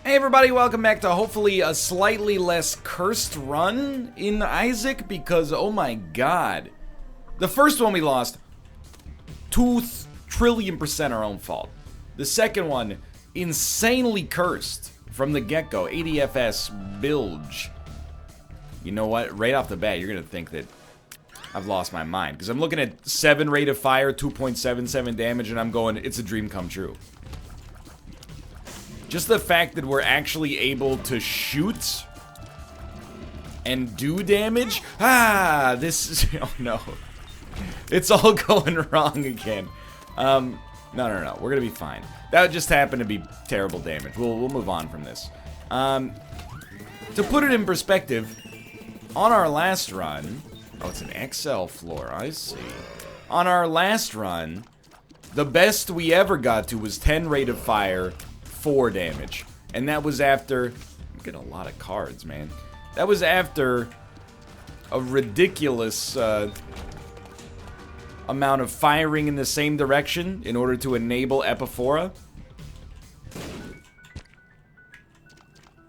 Hey everybody, welcome back to hopefully a slightly less cursed run in Isaac, because oh my god. The first one we lost, 2,000,000,000,000% our own fault. The second one, insanely cursed from the get-go, ADFS bilge. You know what, right off the bat, you're gonna think that I've lost my mind, because I'm looking at 7 rate of fire, 2.77 damage, and I'm going, it's a dream come true. Just the fact that we're actually able to shoot and do damage. This is, oh no. It's all going wrong again. No, we're gonna be fine. That just happened to be terrible damage. We'll move on from this. To put it in perspective, on our last run, oh, it's an XL floor, I see. On our last run, the best we ever got to was 10 rate of fire, 4 damage. And that was after, I'm getting a lot of cards, man. That was after a ridiculous amount of firing in the same direction in order to enable Epiphora.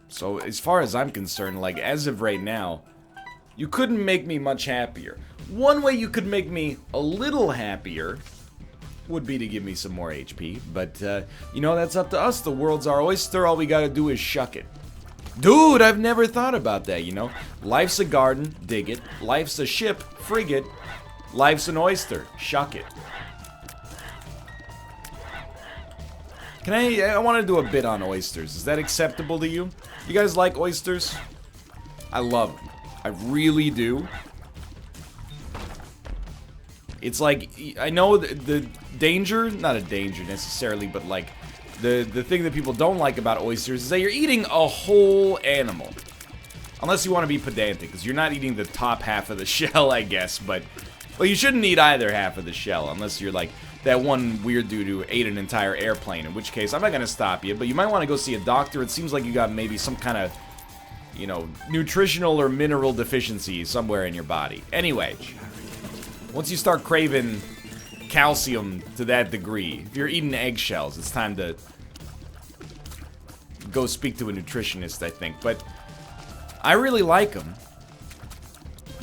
So as far as I'm concerned, like as of right now, you couldn't make me much happier. One way you could make me a little happier would be to give me some more HP, but you know, that's up to us. The world's our oyster, all we gotta do is shuck it. Dude, I've never thought about that, you know? Life's a garden, dig it. Life's a ship, frig it. Life's an oyster, shuck it. Can I want to do a bit on oysters. Is that acceptable to you? You guys like oysters? I love them. I really do. It's like, I know the danger, not a danger necessarily, but like the thing that people don't like about oysters is that you're eating a whole animal. Unless you want to be pedantic, because you're not eating the top half of the shell, I guess, but well, you shouldn't eat either half of the shell, unless you're like that one weird dude who ate an entire airplane, in which case, I'm not going to stop you, but you might want to go see a doctor. It seems like you got maybe some kind of, you know, nutritional or mineral deficiency somewhere in your body. Anyway, once you start craving calcium to that degree, if you're eating eggshells, it's time to go speak to a nutritionist, I think. But I really like them,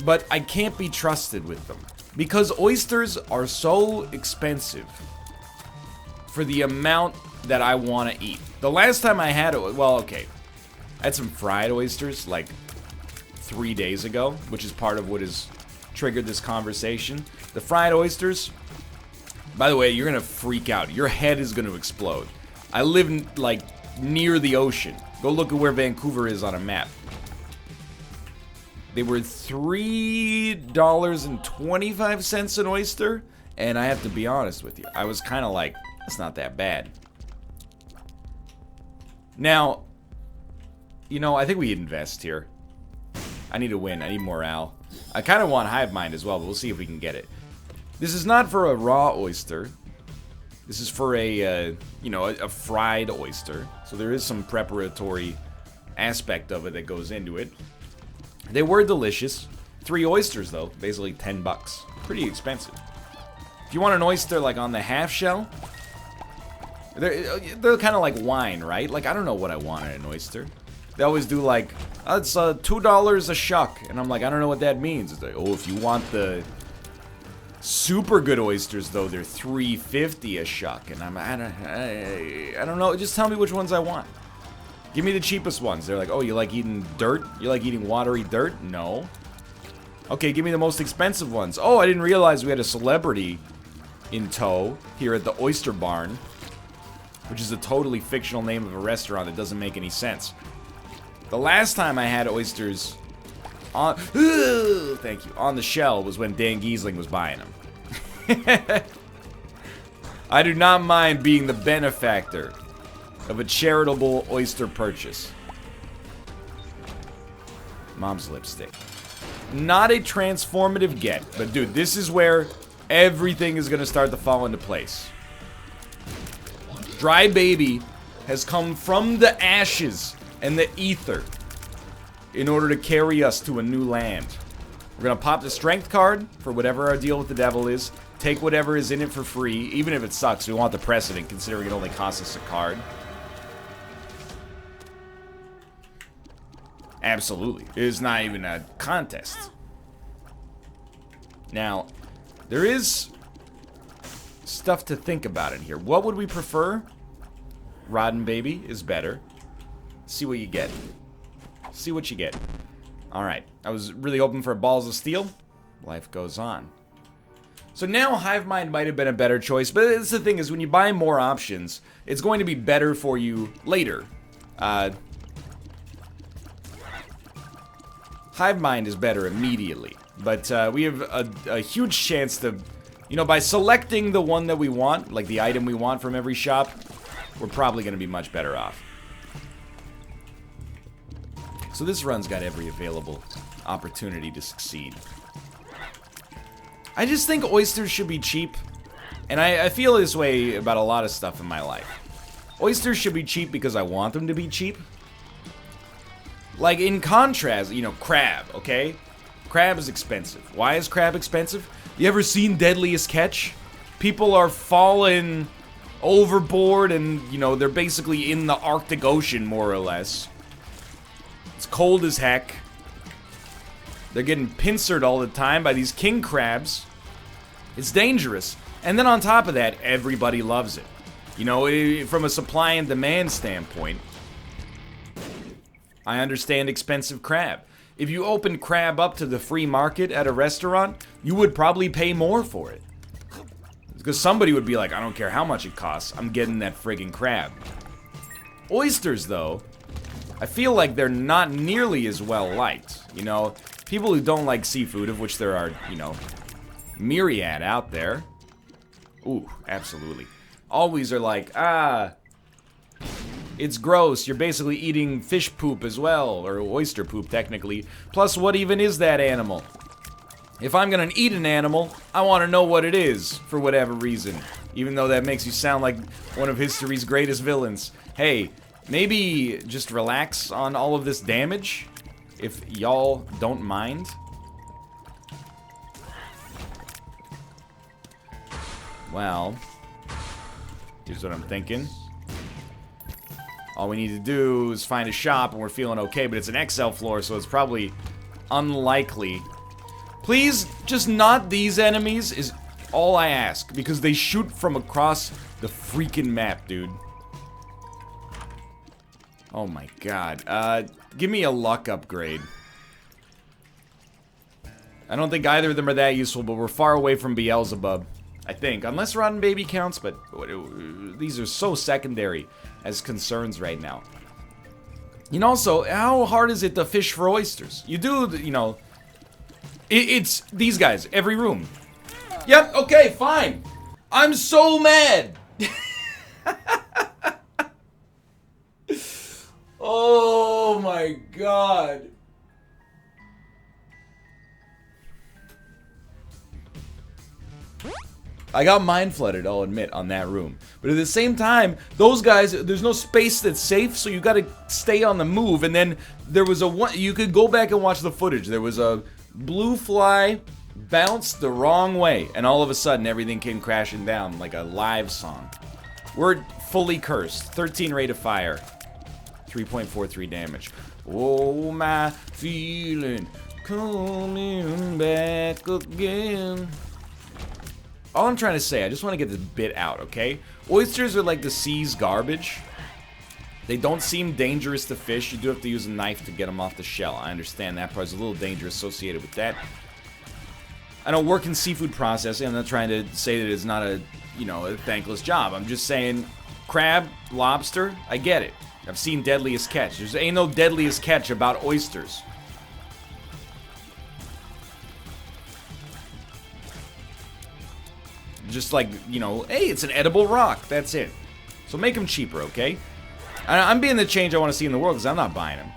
but I can't be trusted with them because oysters are so expensive for the amount that I want to eat. The last time I had, well, okay, I had some fried oysters like 3 days ago, which is part of what has triggered this conversation. The fried oysters, by the way, you're gonna freak out. Your head is gonna explode. I live like near the ocean. Go look at where Vancouver is on a map. They were $3.25 an oyster, and I have to be honest with you, I was kind of like, that's not that bad. Now, you know, I think we invest here. I need to win. I need morale. I kind of want Hive Mind as well, but we'll see if we can get it. This is not for a raw oyster. This is for a, you know, a fried oyster. So there is some preparatory aspect of it that goes into it. They were delicious. 3 oysters, though. Basically 10 bucks. Pretty expensive. If you want an oyster, like, on the half shell, they're kind of like wine, right? Like, I don't know what I want in an oyster. They always do like, oh, it's $2 a shuck. And I'm like, I don't know what that means. It's like, oh, if you want the super good oysters, though, they're $3.50 a shuck. And I don't know. Just tell me which ones I want. Give me the cheapest ones. They're like, oh, you like eating dirt? You like eating watery dirt? No. Okay, give me the most expensive ones. Oh, I didn't realize we had a celebrity in tow here at the Oyster Barn, which is a totally fictional name of a restaurant that doesn't make any sense. The last time I had oysters on, thank you, on the shell was when Dan Giesling was buying them. I do not mind being the benefactor of a charitable oyster purchase. Mom's lipstick. Not a transformative get, but dude, this is where everything is gonna start to fall into place. Dry Baby has come from the ashes and the ether in order to carry us to a new land. We're gonna pop the strength card for whatever our deal with the devil is. Take whatever is in it for free, even if it sucks. We want the precedent, considering it only costs us a card. Absolutely. It's not even a contest. Now, there is stuff to think about in here. What would we prefer? Rotten Baby is better. See what you get. See what you get. Alright. I was really hoping for Balls of Steel. Life goes on. So now Hive Mind might have been a better choice, but it's the thing is when you buy more options, it's going to be better for you later. Hive Mind is better immediately, but we have a huge chance to, you know, by selecting the one that we want, like the item we want from every shop, we're probably going to be much better off. So this run's got every available opportunity to succeed. I just think oysters should be cheap, and I feel this way about a lot of stuff in my life. Oysters should be cheap because I want them to be cheap. Like, in contrast, you know, crab, okay? Crab is expensive. Why is crab expensive? You ever seen Deadliest Catch? People are falling overboard and, you know, they're basically in the Arctic Ocean, more or less. It's cold as heck. They're getting pincered all the time by these king crabs. It's dangerous. And then on top of that, everybody loves it. You know, from a supply and demand standpoint, I understand expensive crab. If you opened crab up to the free market at a restaurant, you would probably pay more for it. Because somebody would be like, I don't care how much it costs, I'm getting that friggin' crab. Oysters, though, I feel like they're not nearly as well liked. You know, people who don't like seafood, of which there are, you know, myriad out there. Ooh, absolutely. Always are like, it's gross, you're basically eating fish poop as well, or oyster poop technically. Plus, what even is that animal? If I'm gonna eat an animal, I want to know what it is, for whatever reason. Even though that makes you sound like one of history's greatest villains. Hey, maybe just relax on all of this damage, if y'all don't mind. Well, here's what I'm thinking. All we need to do is find a shop and we're feeling okay, but it's an XL floor, so it's probably unlikely. Please, just not these enemies is all I ask, because they shoot from across the freaking map, dude. Oh my god. Give me a luck upgrade. I don't think either of them are that useful, but we're far away from Beelzebub, I think. Unless Rotten Baby counts, but these are so secondary as concerns right now. You know, also, how hard is it to fish for oysters? You do, you know, it's these guys, every room. Yep, okay, fine. I'm so mad. Oh my god. I got mind flooded, I'll admit, on that room. But at the same time, those guys, there's no space that's safe, so you gotta stay on the move. And then there was you could go back and watch the footage. There was a blue fly bounced the wrong way, and all of a sudden everything came crashing down like a live song. We're fully cursed. 13 rate of fire. 3.43 damage. Oh, my feeling coming back again. All I'm trying to say, I just want to get this bit out, okay? Oysters are like the sea's garbage. They don't seem dangerous to fish. You do have to use a knife to get them off the shell. I understand that part's a little danger associated with that. I don't work in seafood processing. I'm not trying to say that it's not a, you know, a thankless job. I'm just saying, crab, lobster, I get it. I've seen Deadliest Catch. There's ain't no Deadliest Catch about oysters. Just like, you know, hey, it's an edible rock. That's it. So make them cheaper, okay? I'm being the change I want to see in the world because I'm not buying them.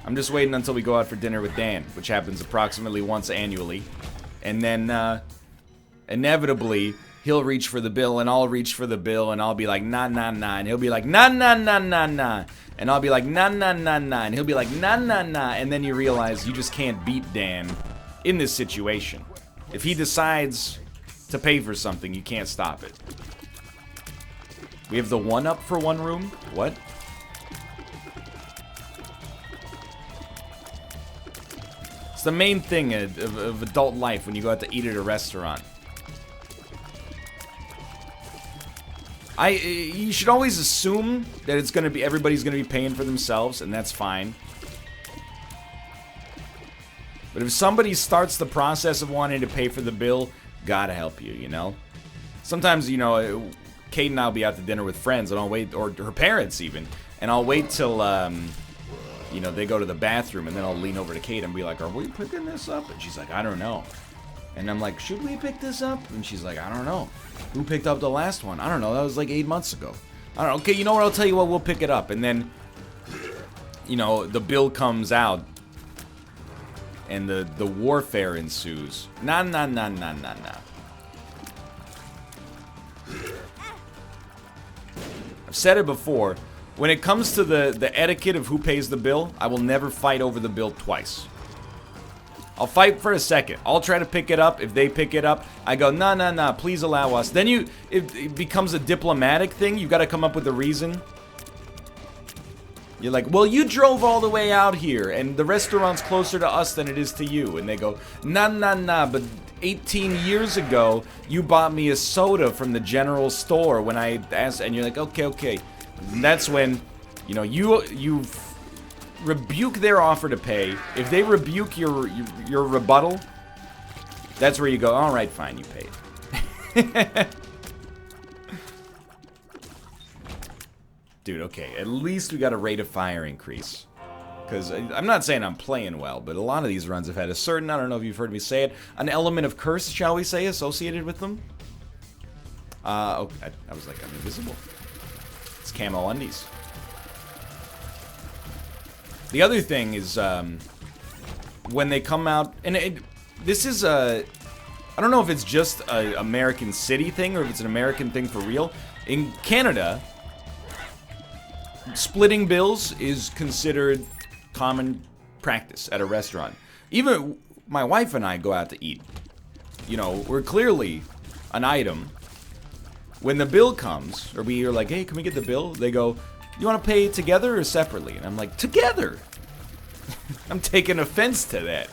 I'm just waiting until we go out for dinner with Dan, which happens approximately once annually. And then, inevitably, he'll reach for the bill, and I'll reach for the bill, and I'll be like, nah, nah, nah. And he'll be like, nah, nah, nah, nah, nah. And I'll be like, nah, nah, nah, nah. And he'll be like, nah, nah, nah. And then you realize you just can't beat Dan in this situation. If he decides to pay for something, you can't stop it. We have the 1-up for one room? What? It's the main thing of adult life when you go out to eat at a restaurant. You should always assume that it's gonna be everybody's gonna be paying for themselves, and that's fine. But if somebody starts the process of wanting to pay for the bill, gotta help you, you know? Sometimes, you know, Kate and I'll be out to dinner with friends, and I'll wait, or her parents even, and I'll wait till, you know, they go to the bathroom, and then I'll lean over to Kate and be like, are we picking this up? And she's like, I don't know. And I'm like, should we pick this up? And she's like, I don't know. Who picked up the last one? I don't know. That was like 8 months ago. I don't know. Okay, you know what? I'll tell you what. We'll pick it up. And then, you know, the bill comes out. And the warfare ensues. Nah. I've said it before. When it comes to the etiquette of who pays the bill, I will never fight over the bill twice. I'll fight for a second. I'll try to pick it up. If they pick it up, I go, nah, please allow us. Then it becomes a diplomatic thing. You gotta come up with a reason. You're like, well, you drove all the way out here, and the restaurant's closer to us than it is to you. And they go, nah, but 18 years ago, you bought me a soda from the general store when I asked, and you're like, okay. And that's when, you know, you rebuke their offer to pay. If they rebuke your rebuttal, that's where you go, all right, fine, you paid. Dude, okay, at least we got a rate of fire increase. Because I'm not saying I'm playing well, but a lot of these runs have had a certain, I don't know if you've heard me say it, an element of curse, shall we say, associated with them. I was like, I'm invisible. It's camo undies. The other thing is, when they come out, and this is I don't know if it's just an American city thing or if it's an American thing for real. In Canada, splitting bills is considered common practice at a restaurant. Even my wife and I go out to eat. You know, we're clearly an item. When the bill comes, or we are like, hey, can we get the bill? They go, you want to pay together or separately? And I'm like, together! I'm taking offense to that.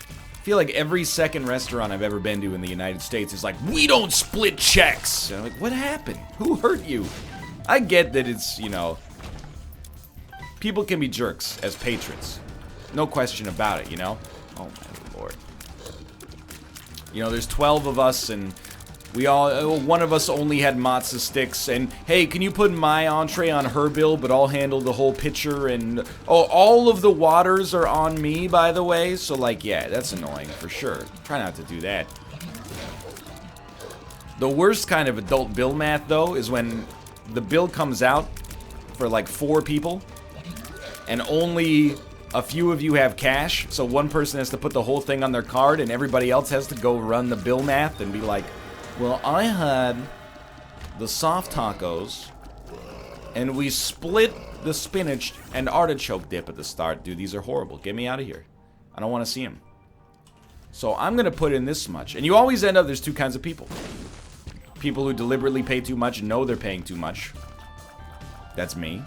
I feel like every second restaurant I've ever been to in the United States is like, we don't split checks! And I'm like, what happened? Who hurt you? I get that it's, you know, people can be jerks as patrons. No question about it, you know? Oh my lord. You know, there's 12 of us and we all, one of us only had matzo sticks, and hey, can you put my entree on her bill, but I'll handle the whole pitcher, and oh, all of the waters are on me, by the way, so like, yeah, that's annoying, for sure. Try not to do that. The worst kind of adult bill math, though, is when the bill comes out for like 4 people, and only a few of you have cash, so one person has to put the whole thing on their card, and everybody else has to go run the bill math and be like, well, I had the soft tacos, and we split the spinach and artichoke dip at the start. Dude, these are horrible. Get me out of here. I don't want to see them. So I'm going to put in this much. And you always end up, there's 2 kinds of people. People who deliberately pay too much and know they're paying too much. That's me.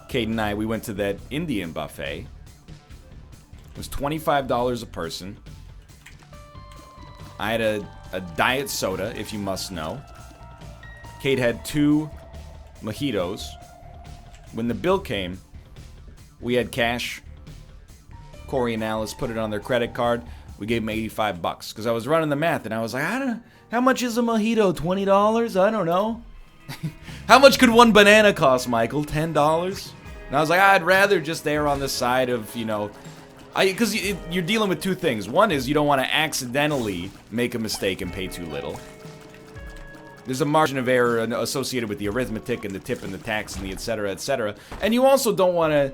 Kate and I, we went to that Indian buffet. It was $25 a person. I had a diet soda, if you must know. Kate had 2 mojitos. When the bill came, we had cash. Corey and Alice put it on their credit card. We gave them $85 because I was running the math and I was like, I don't know, how much is a mojito? $20? I don't know. How much could one banana cost, Michael? $10? And I was like, I'd rather just err on the side of, you know, because you're dealing with 2 things. One is you don't want to accidentally make a mistake and pay too little. There's a margin of error associated with the arithmetic and the tip and the tax and the etc., etc. And you also don't want to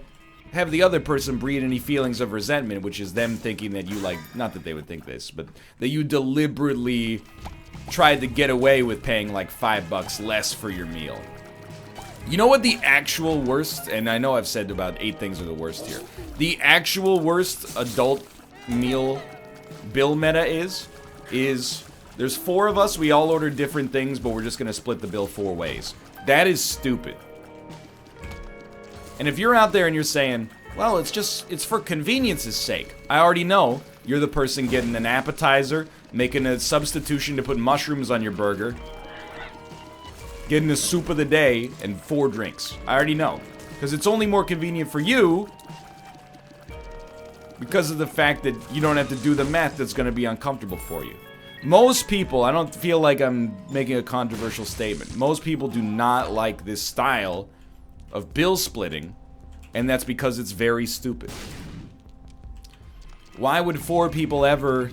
have the other person breed any feelings of resentment, which is them thinking that you, like, not that they would think this, but that you deliberately tried to get away with paying like $5 less for your meal. You know what the actual worst, and I know I've said about 8 things are the worst here. The actual worst adult meal bill meta is there's 4 of us, we all order different things, but we're just gonna split the bill 4 ways. That is stupid. And if you're out there and you're saying, Well, it's for convenience's sake. I already know you're the person getting an appetizer, making a substitution to put mushrooms on your burger, getting a soup of the day, and 4 drinks. I already know. Because it's only more convenient for you because of the fact that you don't have to do the math that's going to be uncomfortable for you. Most people, I don't feel like I'm making a controversial statement, most people do not like this style of bill splitting, and that's because it's very stupid. Why would 4 people ever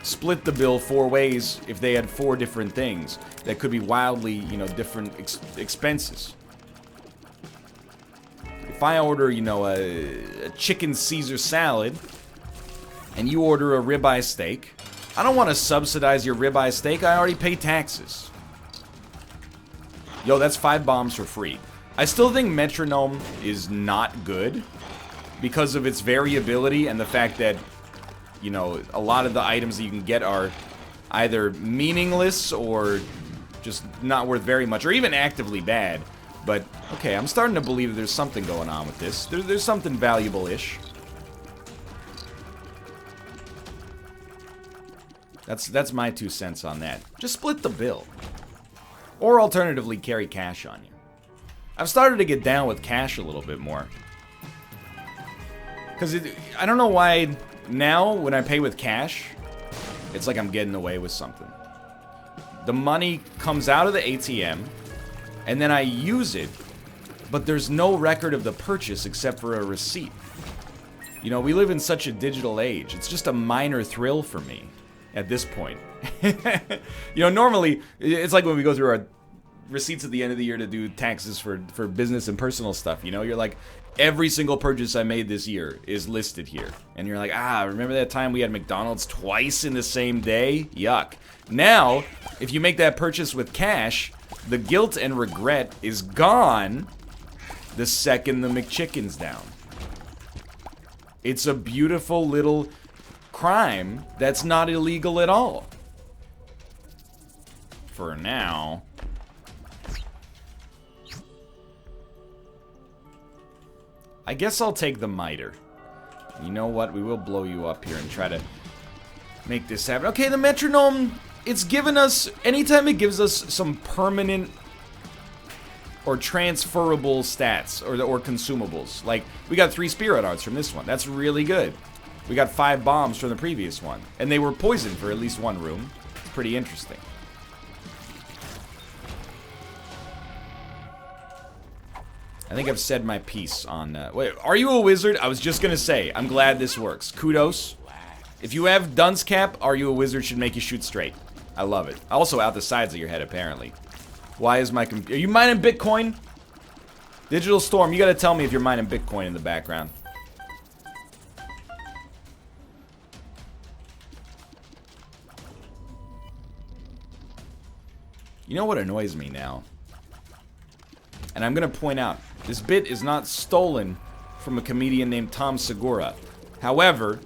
split the bill 4 ways if they had 4 different things that could be wildly, you know, different expenses? If I order, you know, a chicken Caesar salad, and you order a ribeye steak, I don't want to subsidize your ribeye steak. I already pay taxes. Yo, that's 5 bombs for free. I still think Metronome is not good because of its variability and the fact that, you know, a lot of the items that you can get are either meaningless or just not worth very much, or even actively bad. But, okay, I'm starting to believe there's something going on with this. There's something valuable-ish. That's my 2 cents on that. Just split the bill. Or alternatively, carry cash on you. I've started to get down with cash a little bit more. Because I don't know why now, when I pay with cash, it's like I'm getting away with something. The money comes out of the ATM, and then I use it, but there's no record of the purchase except for a receipt. You know, we live in such a digital age. It's just a minor thrill for me at this point. You know, normally, it's like when we go through our receipts at the end of the year to do taxes for business and personal stuff, you know? You're like, every single purchase I made this year is listed here. And you're like, remember that time we had McDonald's twice in the same day? Yuck. Now, if you make that purchase with cash, the guilt and regret is gone the second the McChicken's down. It's a beautiful little crime that's not illegal at all. For now. I guess I'll take the miter. You know what? We will blow you up here and try to make this happen. Okay, the metronome, it's given us, anytime it gives us some permanent or transferable stats or consumables. Like, we got 3 spirit arts from this one. That's really good. We got 5 bombs from the previous one. And they were poisoned for at least 1 room. It's pretty interesting. I think I've said my piece on... wait, are you a wizard? I was just gonna say, I'm glad this works. Kudos. If you have dunce cap, are you a wizard should make you shoot straight. I love it. Also out the sides of your head, apparently. Why is my computer... Are you mining Bitcoin? Digital Storm, you gotta tell me if you're mining Bitcoin in the background. You know what annoys me now? And I'm gonna point out, this bit is not stolen from a comedian named Tom Segura. However,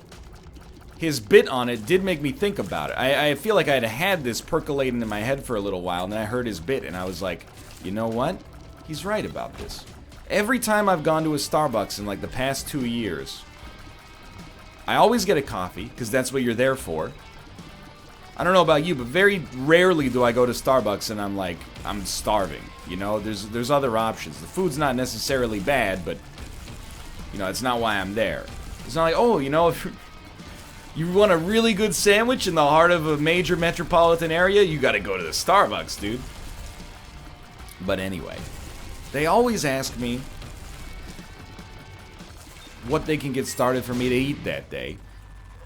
his bit on it did make me think about it. I feel like I'd had this percolating in my head for a little while, and then I heard his bit, and I was like, you know what? He's right about this. Every time I've gone to a Starbucks in like the past 2 years, I always get a coffee, because that's what you're there for. I don't know about you, but very rarely do I go to Starbucks and I'm like, I'm starving. You know, there's other options. The food's not necessarily bad, but, you know, it's not why I'm there. It's not like, oh, you know, if you want a really good sandwich in the heart of a major metropolitan area, you gotta go to the Starbucks, dude. But anyway, they always ask me what they can get started for me to eat that day.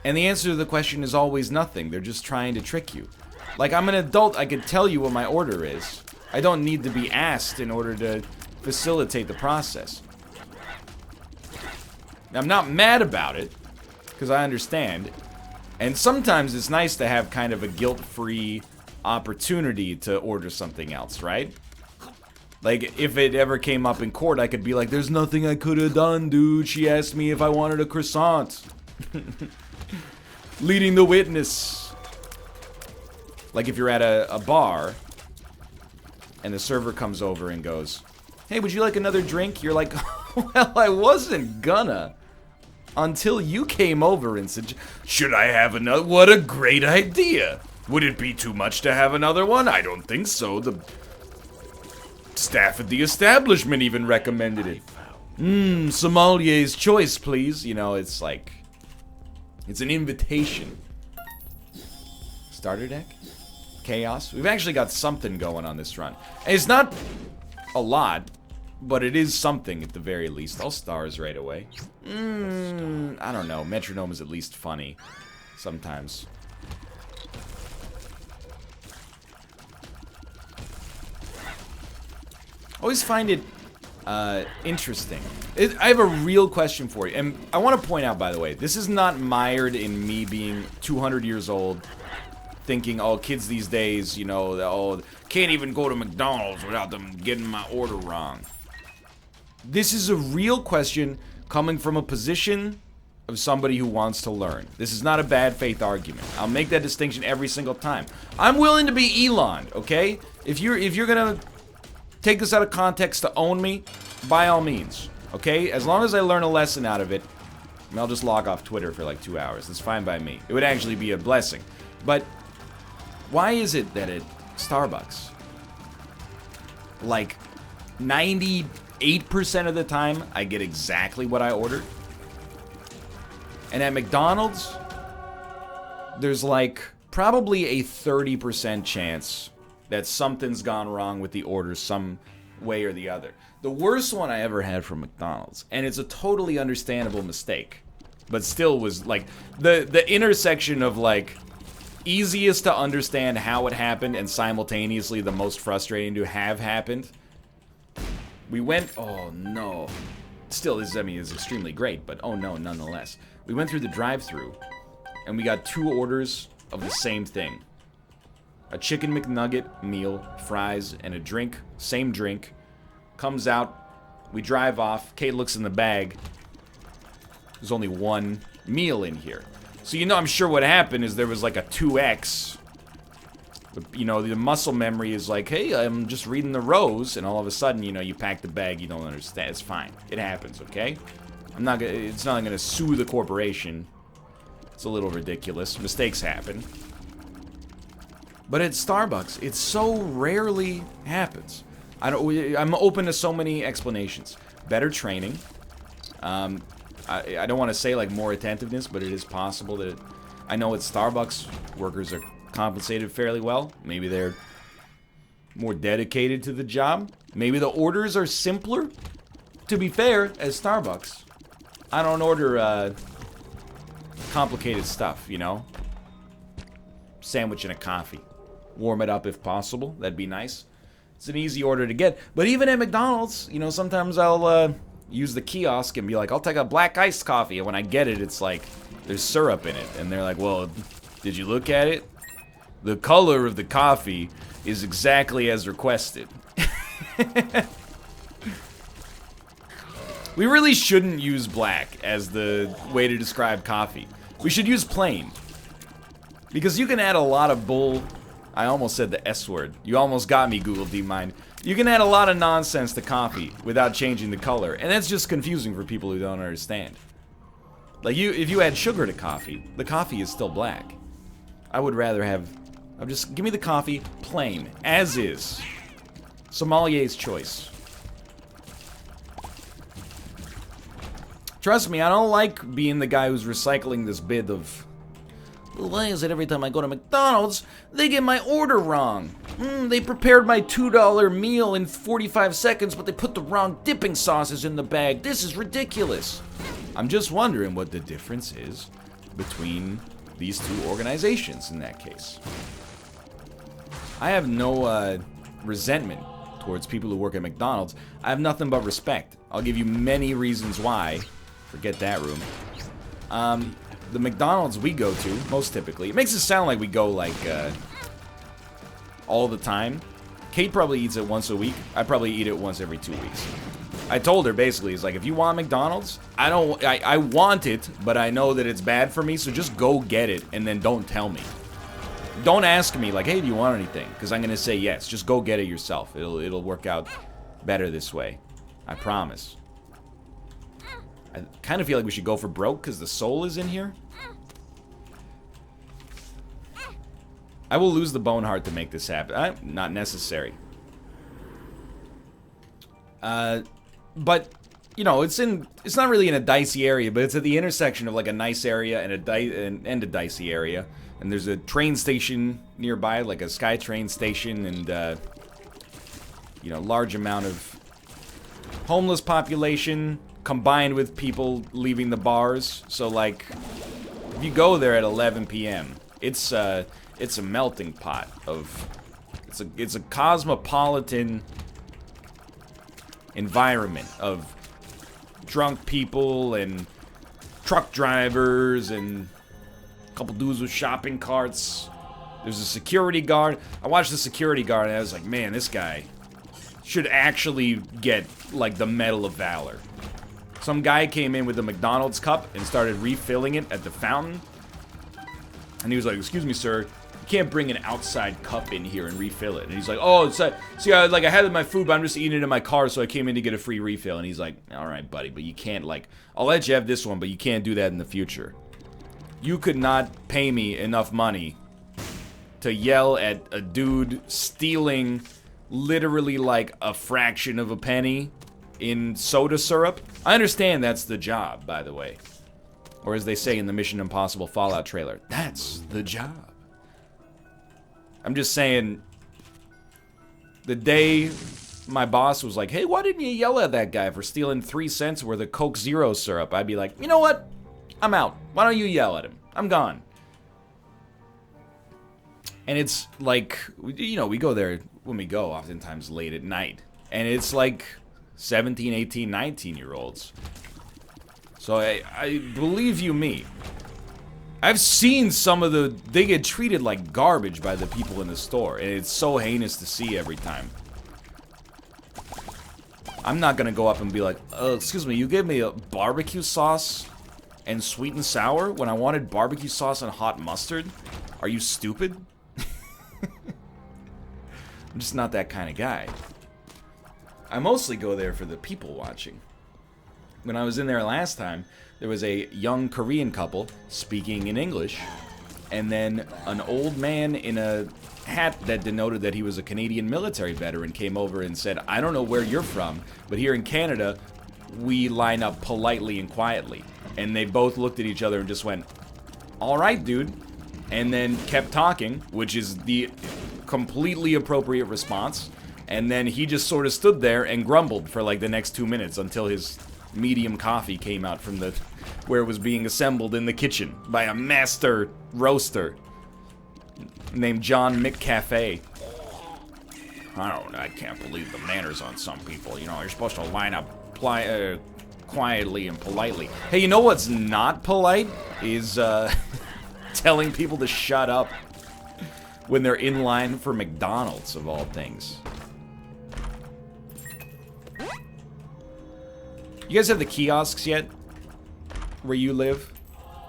And the answer to the question is always nothing. They're just trying to trick you. Like, I'm an adult, I could tell you what my order is. I don't need to be asked in order to facilitate the process. I'm not mad about it, because I understand. And sometimes it's nice to have kind of a guilt-free opportunity to order something else, right? Like, if it ever came up in court, I could be like, there's nothing I could have done, dude. She asked me if I wanted a croissant. Leading the witness. Like if you're at a bar and the server comes over and goes, hey, would you like another drink? You're like, Well, I wasn't gonna. Until you came over and said, should I have another? What a great idea. Would it be too much to have another one? I don't think so. The staff at the establishment even recommended it. Sommelier's choice, please. You know, it's like, it's an invitation. Starter deck? Chaos? We've actually got something going on this run. And it's not a lot, but it is something at the very least. All stars right away. I don't know. Metronome is at least funny. Sometimes. Always find it interesting. I have a real question for you. And I want to point out, by the way, this is not mired in me being 200 years old, thinking, oh, kids these days, you know, oh, can't even go to McDonald's without them getting my order wrong. This is a real question coming from a position of somebody who wants to learn. This is not a bad faith argument. I'll make that distinction every single time. I'm willing to be Elon, okay? If you're gonna take this out of context to own me, by all means, okay? As long as I learn a lesson out of it, I'll just log off Twitter for like 2 hours. That's fine by me. It would actually be a blessing. But why is it that at Starbucks, like 98% of the time, I get exactly what I ordered? And at McDonald's, there's like probably a 30% chance that something's gone wrong with the order some way or the other. The worst one I ever had from McDonald's, and it's a totally understandable mistake, but still was like the intersection of like easiest to understand how it happened and simultaneously the most frustrating to have happened. We went, oh no. Still, this, I mean, is extremely great, but oh no, nonetheless. We went through the drive-thru, and we got 2 orders of the same thing. A chicken McNugget meal, fries, and a drink. Same drink. Comes out. We drive off. Kate looks in the bag. There's only 1 meal in here. So, you know, I'm sure what happened is there was like a 2x. But, you know, the muscle memory is like, hey, I'm just reading the rows, and all of a sudden, you know, you pack the bag, you don't understand. It's fine. It happens, okay? It's not gonna sue the corporation. It's a little ridiculous. Mistakes happen. But at Starbucks, it so rarely happens. I'm open to so many explanations. Better training. I don't want to say like more attentiveness, but it is possible that I know at Starbucks, workers are compensated fairly well. Maybe they're more dedicated to the job. Maybe the orders are simpler. To be fair, at Starbucks, I don't order complicated stuff, you know? Sandwich and a coffee. Warm it up if possible. That'd be nice. It's an easy order to get. But even at McDonald's, you know, sometimes I'll use the kiosk and be like, I'll take a black iced coffee. And when I get it, it's like, there's syrup in it. And they're like, well, did you look at it? The color of the coffee is exactly as requested. We really shouldn't use black as the way to describe coffee. We should use plain. Because you can add a lot of bull... I almost said the S word. You almost got me, Google DeepMind. You can add a lot of nonsense to coffee without changing the color. And that's just confusing for people who don't understand. Like, if you add sugar to coffee, the coffee is still black. I would rather have... just give me the coffee plain, as is. Sommelier's choice. Trust me, I don't like being the guy who's recycling this bit of... Why is it every time I go to McDonald's, they get my order wrong? They prepared my $2 meal in 45 seconds, but they put the wrong dipping sauces in the bag. This is ridiculous. I'm just wondering what the difference is between these 2 organizations in that case. I have no resentment towards people who work at McDonald's. I have nothing but respect. I'll give you many reasons why. Forget that room. The McDonald's we go to, most typically, it makes it sound like we go, like, all the time. Kate probably eats it once a week. I probably eat it once every 2 weeks. I told her, basically, it's like, if you want McDonald's, I want it, but I know that it's bad for me, so just go get it, and then don't tell me. Don't ask me, like, hey, do you want anything? Because I'm going to say yes. Just go get it yourself. It'll work out better this way. I promise. I kind of feel like we should go for broke because the soul is in here. I will lose the bone heart to make this happen. Not necessary. But you know, it's not really in a dicey area, but it's at the intersection of like a nice area and a dicey area. And there's a train station nearby, like a SkyTrain station, and you know, large amount of homeless population combined with people leaving the bars. So like, if you go there at 11 p.m., it's a melting pot of it's a cosmopolitan environment of drunk people and truck drivers and a couple dudes with shopping carts. There's a security guard. I watched the security guard and I was like, man, this guy should actually get like the Medal of Valor. Some guy came in with a McDonald's cup and started refilling it at the fountain. And he was like, excuse me, sir, you can't bring an outside cup in here and refill it. And he's like, oh, see, I had my food, but I'm just eating it in my car, so I came in to get a free refill. And he's like, all right, buddy, but you can't, like, I'll let you have this one, but you can't do that in the future. You could not pay me enough money to yell at a dude stealing literally like a fraction of a penny in soda syrup. I understand that's the job, by the way. Or as they say in the Mission Impossible Fallout trailer, that's the job. I'm just saying, the day my boss was like, hey, why didn't you yell at that guy for stealing 3 cents worth of Coke Zero syrup? I'd be like, you know what? I'm out. Why don't you yell at him? I'm gone. And it's like, you know, we go there when we go, oftentimes late at night. And it's like 17, 18, 19-year-olds. So I believe you me. I've seen some of they get treated like garbage by the people in the store. And it's so heinous to see every time. I'm not gonna go up and be like, excuse me, you gave me a barbecue sauce and sweet and sour when I wanted barbecue sauce and hot mustard? Are you stupid? I'm just not that kind of guy. I mostly go there for the people watching. When I was in there last time, there was a young Korean couple speaking in English, and then an old man in a hat that denoted that he was a Canadian military veteran came over and said, I don't know where you're from, but here in Canada, we line up politely and quietly. And they both looked at each other and just went, all right, dude. And then kept talking, which is the completely appropriate response. And then he just sort of stood there and grumbled for like the next 2 minutes until his medium coffee came out from where it was being assembled in the kitchen by a master roaster named John McCafe. I can't believe the manners on some people. You know, you're supposed to line up quietly and politely. Hey, you know what's not polite is telling people to shut up when they're in line for McDonald's, of all things. You guys have the kiosks yet? Where you live?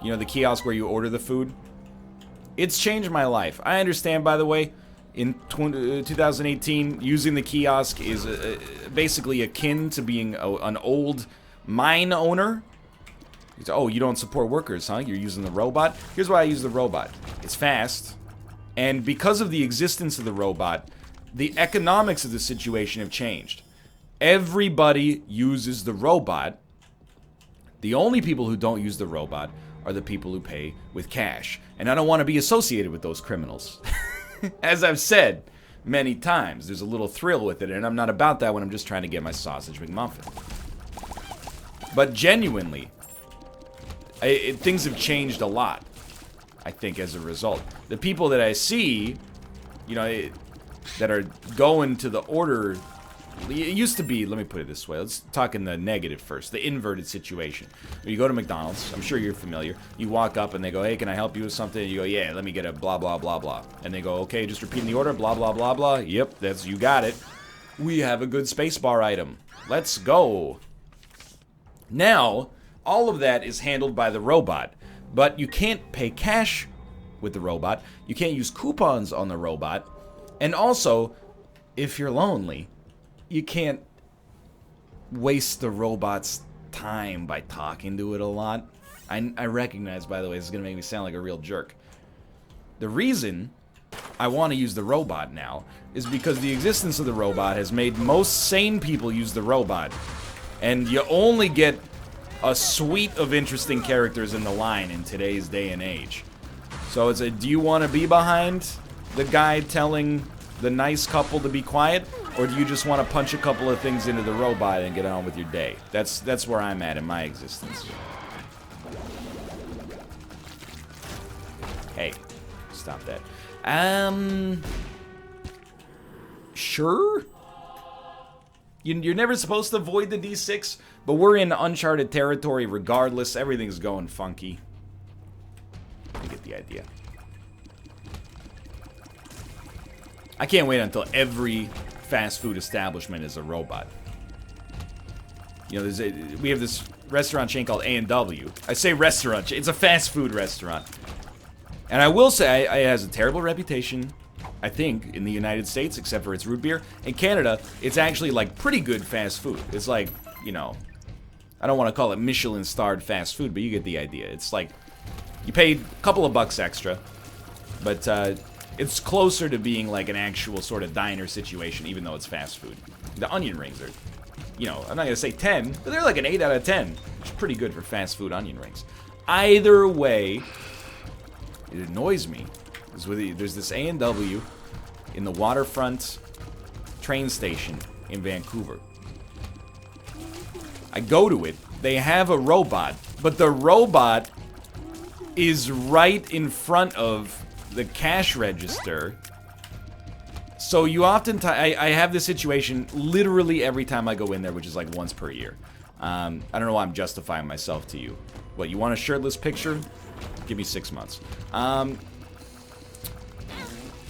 You know, the kiosk where you order the food? It's changed my life. I understand, by the way, in 2018, using the kiosk is basically akin to being an old mine owner. Oh, you don't support workers, huh? You're using the robot? Here's why I use the robot. It's fast. And because of the existence of the robot, the economics of the situation have changed. Everybody uses the robot. The only people who don't use the robot are the people who pay with cash. And I don't want to be associated with those criminals. As I've said many times, there's a little thrill with it, and I'm not about that when I'm just trying to get my sausage McMuffin. But genuinely, things have changed a lot, I think, as a result. The people that I see, you know, that are going to the order... It used to be, let me put it this way, let's talk in the negative first, the inverted situation. You go to McDonald's, I'm sure you're familiar, you walk up and they go, hey, can I help you with something? And you go, yeah, let me get a blah, blah, blah, blah. And they go, okay, just repeating the order, blah, blah, blah, blah. Yep, you got it. We have a good spacebar item. Let's go. Now, all of that is handled by the robot, but you can't pay cash with the robot, you can't use coupons on the robot, and also, if you're lonely, you can't waste the robot's time by talking to it a lot. I recognize, by the way, this is going to make me sound like a real jerk. The reason I want to use the robot now is because the existence of the robot has made most sane people use the robot. And you only get a suite of interesting characters in the line in today's day and age. So it's a, do you want to be behind the guy telling the nice couple to be quiet? Or do you just want to punch a couple of things into the robot and get on with your day? That's where I'm at in my existence. Hey, stop that. Sure? You're never supposed to avoid the D6, but we're in uncharted territory regardless. Everything's going funky. You get the idea. I can't wait until every fast food establishment is a robot. You know, we have this restaurant chain called A&W. I say restaurant, it's a fast food restaurant. And I will say, it has a terrible reputation, I think, in the United States, except for its root beer. In Canada, it's actually, like, pretty good fast food. It's like, you know, I don't want to call it Michelin-starred fast food, but you get the idea. It's like, you pay a couple of bucks extra, but it's closer to being like an actual sort of diner situation, even though it's fast food. The onion rings are, you know, I'm not going to say 10, but they're like an 8 out of 10, which is pretty good for fast food onion rings. Either way, it annoys me. There's this A&W in the waterfront train station in Vancouver. I go to it. They have a robot, but the robot is right in front of the cash register. So you often, I have this situation literally every time I go in there, which is like once per year. I don't know why I'm justifying myself to you. What, you want a shirtless picture? Give me 6 months.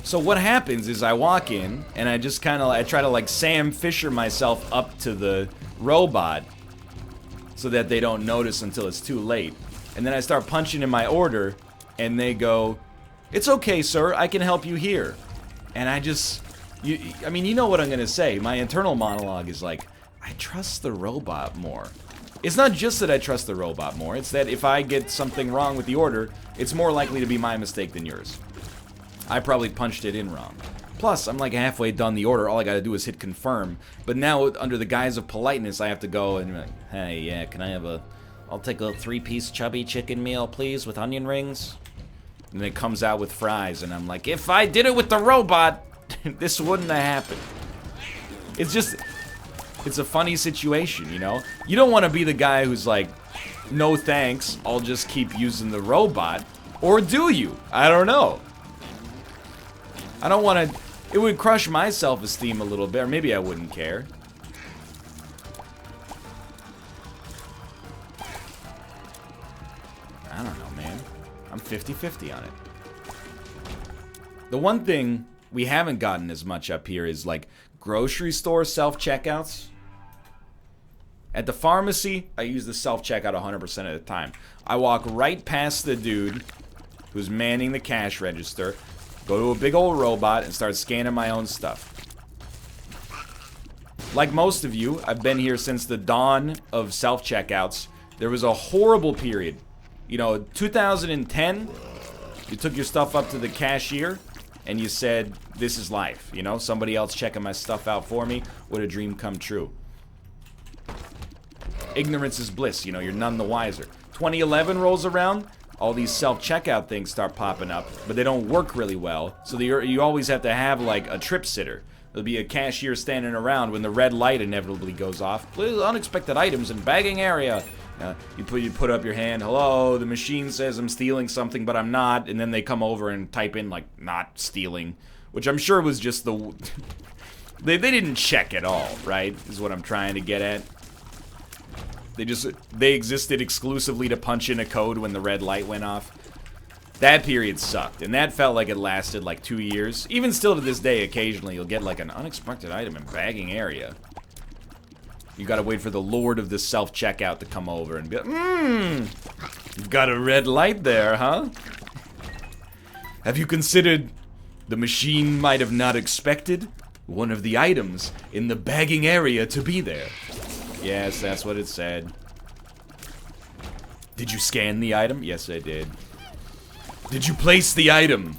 So what happens is I walk in and I just kind of, I try to like Sam Fisher myself up to the robot so that they don't notice until it's too late. And then I start punching in my order and they go, "It's okay, sir, I can help you here." And I just, I mean, you know what I'm gonna say. My internal monologue is like, I trust the robot more. It's not just that I trust the robot more, it's that if I get something wrong with the order, it's more likely to be my mistake than yours. I probably punched it in wrong. Plus, I'm like halfway done the order, all I gotta do is hit confirm. But now, under the guise of politeness, I have to go and be like, "Hey, yeah, can I have I'll take a 3-piece chubby chicken meal, please, with onion rings?" And it comes out with fries, and I'm like, if I did it with the robot, this wouldn't have happened. It's just, it's a funny situation, you know? You don't want to be the guy who's like, "No thanks, I'll just keep using the robot." Or do you? I don't know. I don't want to, it would crush my self-esteem a little bit, or maybe I wouldn't care. I don't know, man. I'm 50-50 on it. The one thing we haven't gotten as much up here is like grocery store self-checkouts. At the pharmacy, I use the self-checkout 100% of the time. I walk right past the dude who's manning the cash register, go to a big old robot, and start scanning my own stuff. Like most of you, I've been here since the dawn of self-checkouts. There was a horrible period. You know, 2010, you took your stuff up to the cashier, and you said, "This is life." You know, somebody else checking my stuff out for me. What a dream come true. Ignorance is bliss, you know, you're none the wiser. 2011 rolls around, all these self-checkout things start popping up, but they don't work really well, so you always have to have, like, a trip sitter. There'll be a cashier standing around when the red light inevitably goes off. "Please, unexpected items in bagging area." You put up your hand, "Hello, the machine says I'm stealing something, but I'm not," and then they come over and type in, like, "not stealing," which I'm sure was just the... they didn't check at all, right, is what I'm trying to get at. They existed exclusively to punch in a code when the red light went off. That period sucked, and that felt like it lasted like 2 years. Even still to this day, occasionally you'll get like an unexpected item in bagging area. You gotta wait for the lord of the self-checkout to come over and be like, "You've got a red light there, huh? Have you considered the machine might have not expected one of the items in the bagging area to be there?" Yes, that's what it said. Did you scan the item? Yes, I did. Did you place the item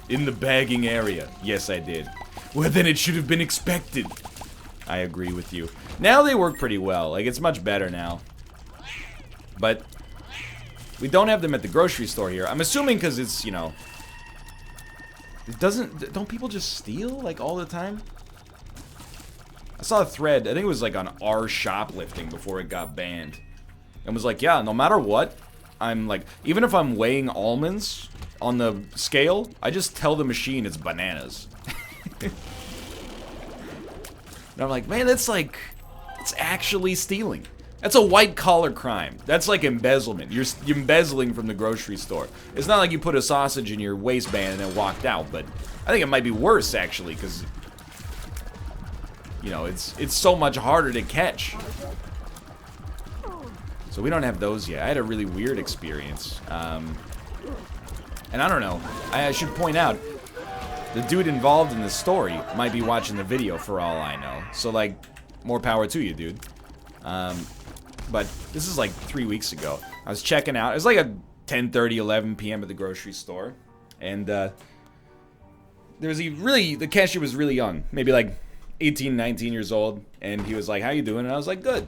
in the bagging area? Yes, I did. Well, then it should have been expected. I agree with you. Now they work pretty well. Like, it's much better now. But we don't have them at the grocery store here. I'm assuming because it's, you know... Don't people just steal, like, all the time? I saw a thread, I think it was, like, on R shoplifting before it got banned. And was like, yeah, no matter what, I'm like, even if I'm weighing almonds on the scale, I just tell the machine it's bananas. And I'm like, man, that's like, it's actually stealing. That's a white-collar crime. That's like embezzlement. You're embezzling from the grocery store. It's not like you put a sausage in your waistband and then walked out, but I think it might be worse, actually, because, you know, it's so much harder to catch. So we don't have those yet. I had a really weird experience. And I don't know. I should point out, the dude involved in the story might be watching the video for all I know. So, like, more power to you, dude. But this is like 3 weeks ago. I was checking out. It was like a 10:30, 11 p.m. at the grocery store. And there was the cashier was really young. Maybe like 18, 19 years old. And he was like, how you doing? And I was like, good.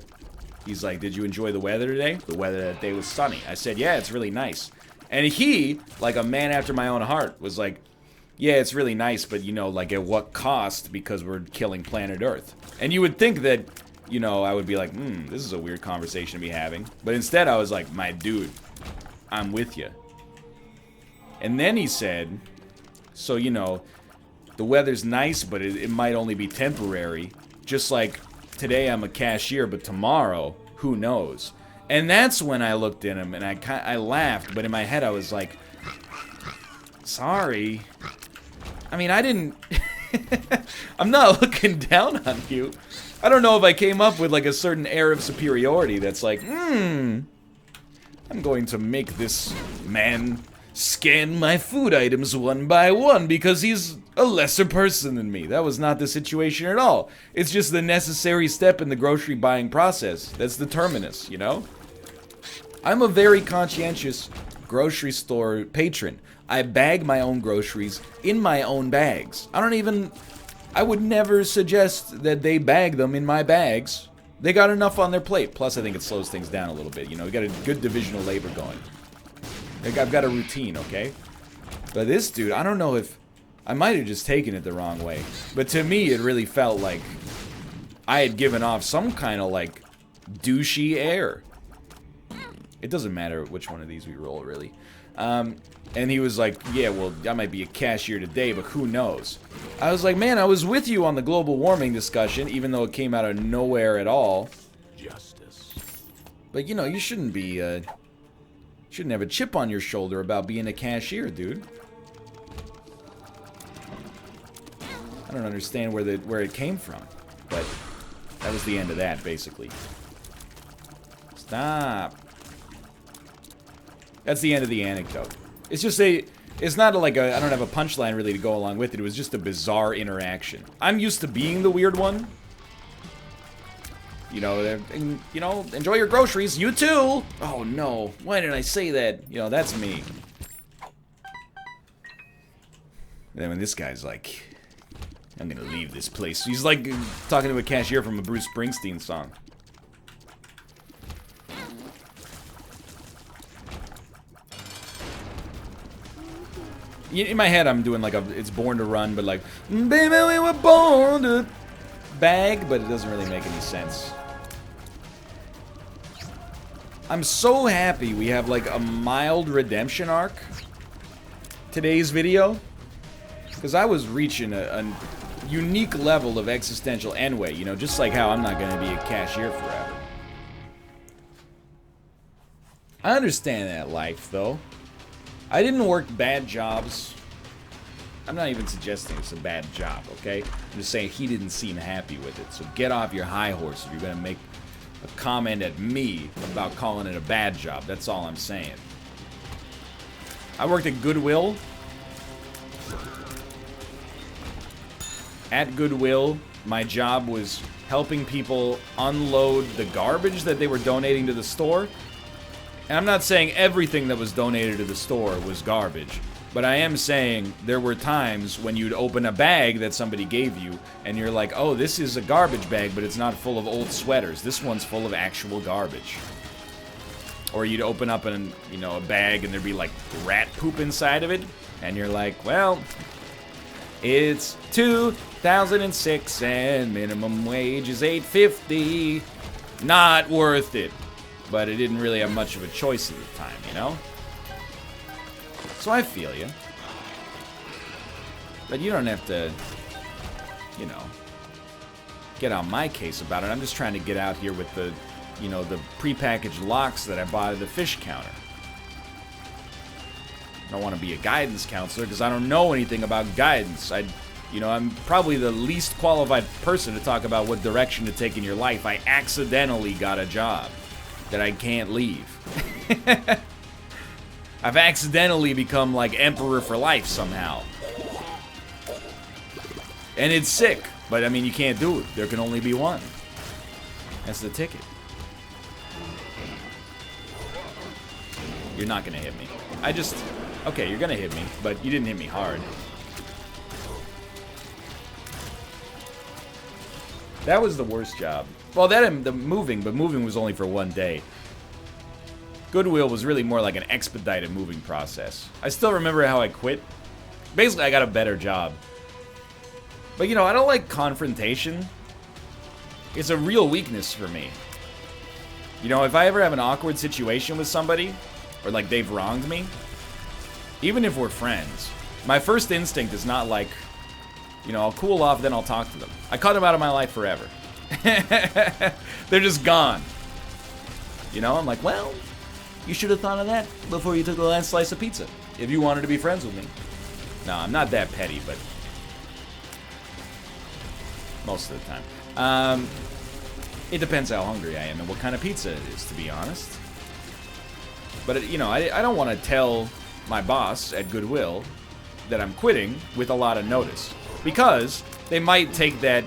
He's like, did you enjoy the weather today? The weather that day was sunny. I said, yeah, it's really nice. And he, like a man after my own heart, was like, yeah, it's really nice, but, you know, like, at what cost? Because we're killing planet Earth. And you would think that, you know, I would be like, this is a weird conversation to be having. But instead, I was like, my dude, I'm with you. And then he said, so, you know, the weather's nice, but it might only be temporary. Just like, today I'm a cashier, but tomorrow, who knows? And that's when I looked at him, and I laughed, but in my head I was like, sorry. I mean, I didn't... I'm not looking down on you. I don't know if I came up with, like, a certain air of superiority that's like, I'm going to make this man scan my food items one by one because he's a lesser person than me. That was not the situation at all. It's just the necessary step in the grocery buying process. That's the terminus, you know? I'm a very conscientious grocery store patron. I bag my own groceries in my own bags. I would never suggest that they bag them in my bags. They got enough on their plate. Plus, I think it slows things down a little bit. You know, we got a good divisional labor going. I've got a routine, okay? But this dude, I don't know if... I might have just taken it the wrong way. But to me, it really felt like I had given off some kind of, like, douchey air. It doesn't matter which one of these we roll, really. And he was like, yeah, well, I might be a cashier today, but who knows? I was like, man, I was with you on the global warming discussion, even though it came out of nowhere at all. Justice. But, you know, you shouldn't be, shouldn't have a chip on your shoulder about being a cashier, dude. I don't understand where it came from, but that was the end of that, basically. Stop. That's the end of the anecdote. It's just it's not like I don't have a punchline really to go along with it. It was just a bizarre interaction. I'm used to being the weird one. You know, enjoy your groceries. You too. Oh no, why did I say that? You know, that's me. And then when this guy's like, I'm gonna leave this place. He's like talking to a cashier from a Bruce Springsteen song. In my head, I'm doing like it's Born to Run, but like, baby, we were born to bag, but it doesn't really make any sense. I'm so happy we have like a mild redemption arc today's video, because I was reaching a unique level of existential ennui, you know, just like how I'm not going to be a cashier forever. I understand that life, though. I didn't work bad jobs. I'm not even suggesting it's a bad job, okay? I'm just saying he didn't seem happy with it. So get off your high horse if you're going to make a comment at me about calling it a bad job. That's all I'm saying. I worked at Goodwill. At Goodwill, my job was helping people unload the garbage that they were donating to the store. And I'm not saying everything that was donated to the store was garbage, but I am saying there were times when you'd open a bag that somebody gave you, and you're like, oh, this is a garbage bag, but it's not full of old sweaters. This one's full of actual garbage. Or you'd open up a bag and there'd be like rat poop inside of it, and you're like, well, it's 2006 and minimum wage is $8.50. Not worth it. But it didn't really have much of a choice at the time, you know? So I feel you. But you don't have to, get on my case about it. I'm just trying to get out here with the, the prepackaged locks that I bought at the fish counter. I don't want to be a guidance counselor because I don't know anything about guidance. I'm probably the least qualified person to talk about what direction to take in your life. I accidentally got a job that I can't leave. I've accidentally become like emperor for life somehow. And it's sick, but I mean, you can't do it. There can only be one. That's the ticket. You're not gonna hit me. Okay, you're gonna hit me, but you didn't hit me hard. That was the worst job. Well, the moving, but moving was only for one day. Goodwill was really more like an expedited moving process. I still remember how I quit. Basically, I got a better job. But, I don't like confrontation. It's a real weakness for me. If I ever have an awkward situation with somebody, or like they've wronged me, even if we're friends, my first instinct is not like, I'll cool off, then I'll talk to them. I cut them out of my life forever. They're just gone. I'm like, well, you should have thought of that before you took the last slice of pizza, if you wanted to be friends with me. No, I'm not that petty, but most of the time. It depends how hungry I am and what kind of pizza it is, to be honest. But, I don't want to tell my boss at Goodwill that I'm quitting with a lot of notice. Because they might take offense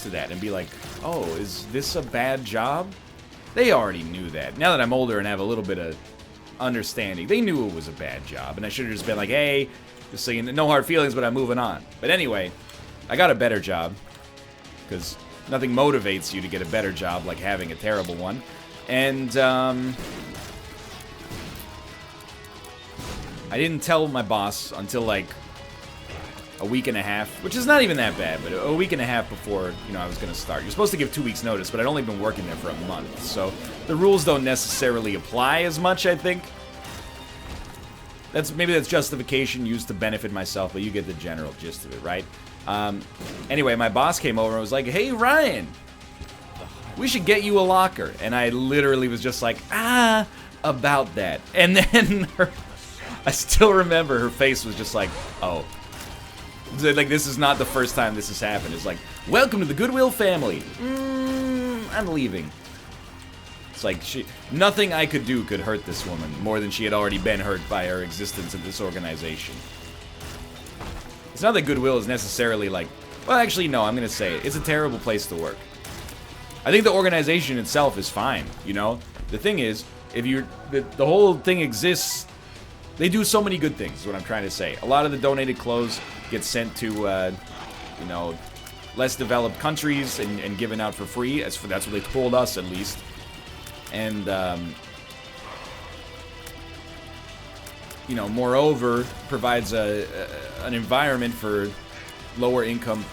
to that and be like, oh, is this a bad job? They already knew that. Now that I'm older and have a little bit of understanding, they knew it was a bad job. And I should have just been like, hey, just saying, no hard feelings, but I'm moving on. But anyway, I got a better job. Because nothing motivates you to get a better job like having a terrible one. And, I didn't tell my boss until like a week and a half, which is not even that bad, but a week and a half before, I was going to start. You're supposed to give 2 weeks notice, but I'd only been working there for a month, so the rules don't necessarily apply as much, I think. Maybe that's justification used to benefit myself, but you get the general gist of it, right? Anyway, my boss came over and was like, hey, Ryan, we should get you a locker. And I literally was just like, about that. And then I still remember her face was just like, oh. Like, this is not the first time this has happened. It's like, welcome to the Goodwill family. I'm leaving. It's like, nothing I could do could hurt this woman more than she had already been hurt by her existence in this organization. It's not that Goodwill is necessarily like, well, actually, no, I'm going to say it. It's a terrible place to work. I think the organization itself is fine, The thing is, if the whole thing exists, they do so many good things, is what I'm trying to say. A lot of the donated clothes get sent to, less developed countries and given out for free. That's what they told us, at least. And, moreover, provides an environment for lower income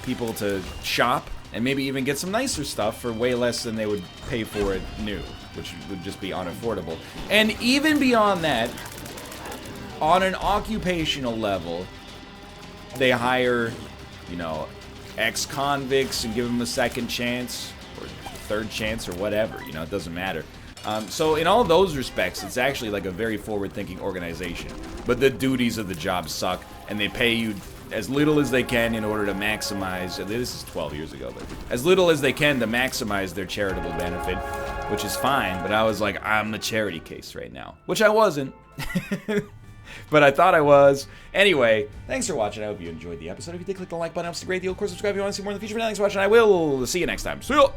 people to shop and maybe even get some nicer stuff for way less than they would pay for it new, which would just be unaffordable. And even beyond that, on an occupational level, they hire, ex-convicts and give them a second chance or third chance or whatever, it doesn't matter. So in all those respects, it's actually like a very forward-thinking organization. But the duties of the job suck, and they pay you as little as they can in order to maximize, this is 12 years ago, but as little as they can to maximize their charitable benefit, which is fine, but I was like, I'm the charity case right now, which I wasn't. But I thought I was. Anyway, thanks for watching. I hope you enjoyed the episode. If you did, click the like button. It helps the great deal. Of course, subscribe if you want to see more in the future. But thanks for watching. I will see you next time. See ya!